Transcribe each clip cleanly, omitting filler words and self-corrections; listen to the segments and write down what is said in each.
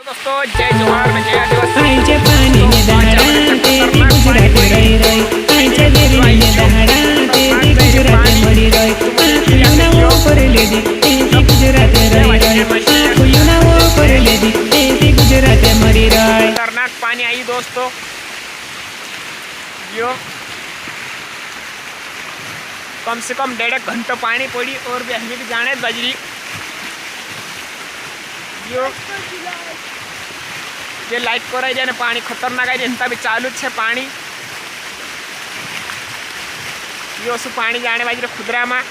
दोस्तों जय जोहार में जय आदिवासी आईचे पाणी दहाड़ा तेरी गुजरात रई रई आईचे देरी दहाड़ा तेरी गुजरात मरी रई आखुना वो कर लेदी तेरी गुजरात रई रई आखुना वो कर लेदी तेरी गुजरात मरी रई। खतरनाक पानी आई दोस्तों, यो कम से कम 1.5 घंटा पानी पड़ी और भी हमें भी जाने बजरी यो जे लाइट कराई जाने पानी खतरनाक है जनता भी चालू है पानी यो सु पानी जाने बाजरी खुदरा में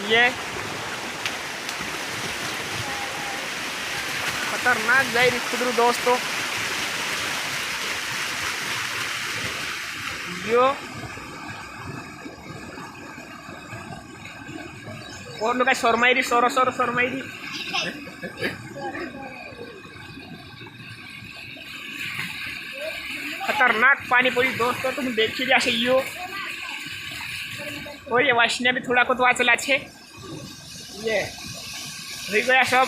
ये खतरनाक जाए खुदरू दोस्तों। यो और लोग शोरमाई सोरो सोरो शोरमाई खतरनाक पानी पड़ी दोस्तों, तुम देखिए जैसे यो और ये वाशने भी थोड़ा को तो चला छे ये रही गया सब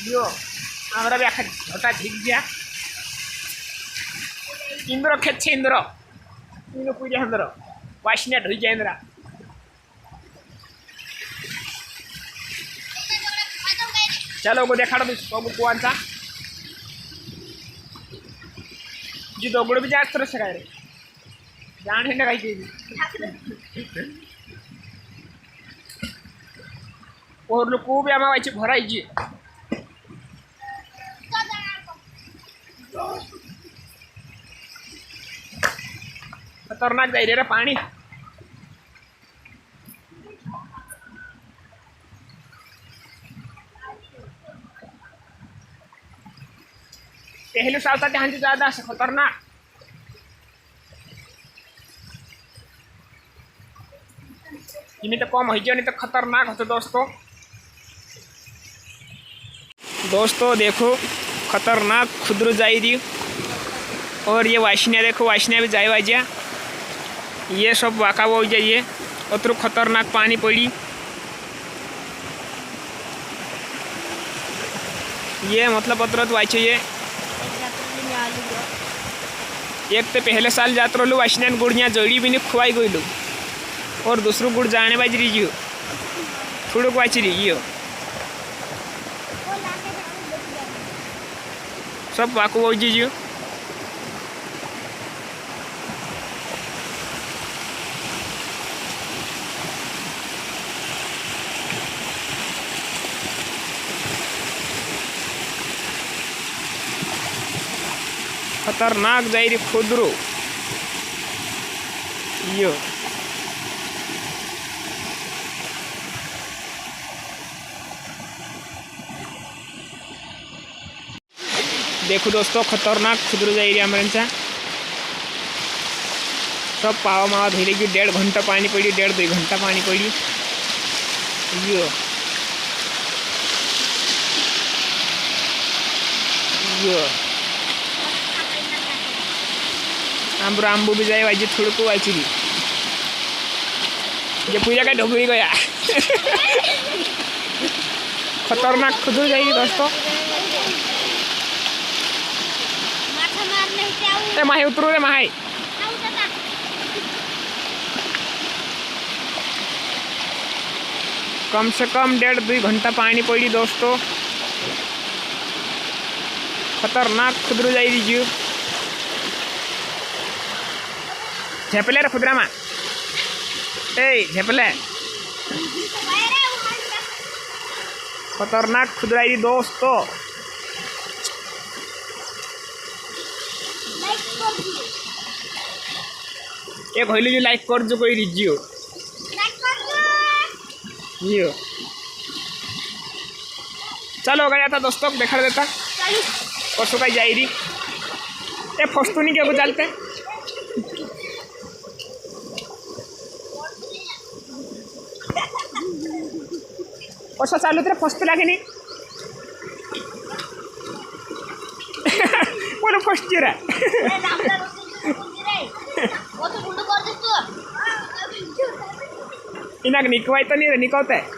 यो हमारा भी आखा झोटा झिक गया इंद्र खेत छे इंद्र इंद्र पूजा इंद्र वाशने ढुई जाए इंद्रा चलो वो देखा सब कौन सा जी दोगुड़ भी जात तरह से रे जान है कहीं की और लोग को भी आमा वाइच भराई जी खतरनाक जाए रे पानी पहले साल हाँ ज़्यादा खतरनाक इन्हें तो कम हो नहीं तो खतरनाक होते दोस्तों देखो खतरनाक खुदरू जाई रही और ये वाशनिया देखो वाशनिया भी जाए वाजिया ये सब वाका हो जाइए उतरू खतरनाक पानी पड़ी ये मतलब उतरत वाइचे ये एक तो पहले साल जात रहलू वाशनियान गुड़िया जोड़ी भी नहीं खुआई गई और दूसरों गुड़ जाने बाज रही थोड़ा वाच रही सब वाकू हो जीजियो खतरनाक जाए रही खुदरू यो देखो दोस्तों खतरनाक खुदरू जाए रही हमारे सब पावा मावा धीरे की 1.5 घंटा पानी पड़ी 1.5-2 घंटा पानी पड़ी यो यो आंबू आंबू भी जाए वाइज थोड़ा को वाइची ये पूजा का ढोकरी गया खतरनाक खुदरू जाएगी दोस्तों। माही उतरू रे माही कम से कम 1.5-2 घंटा पानी पड़ी दोस्तों, खतरनाक खुदरू जाई दीजिए झेपले रे खुदरा में झेपले खतरनाक खुदराई दोस्तों। एक होइली जो लाइक कर जो कोई रिजियो यो चलो हो गया था दोस्तों देखा देता परसों का जाई रही ये फस्तू नहीं क्या चलते परसों चालू तेरे फस्तू लगे नहीं बोलो फस्ट रहा इनाक निकवाय तो नहीं रे निकवता है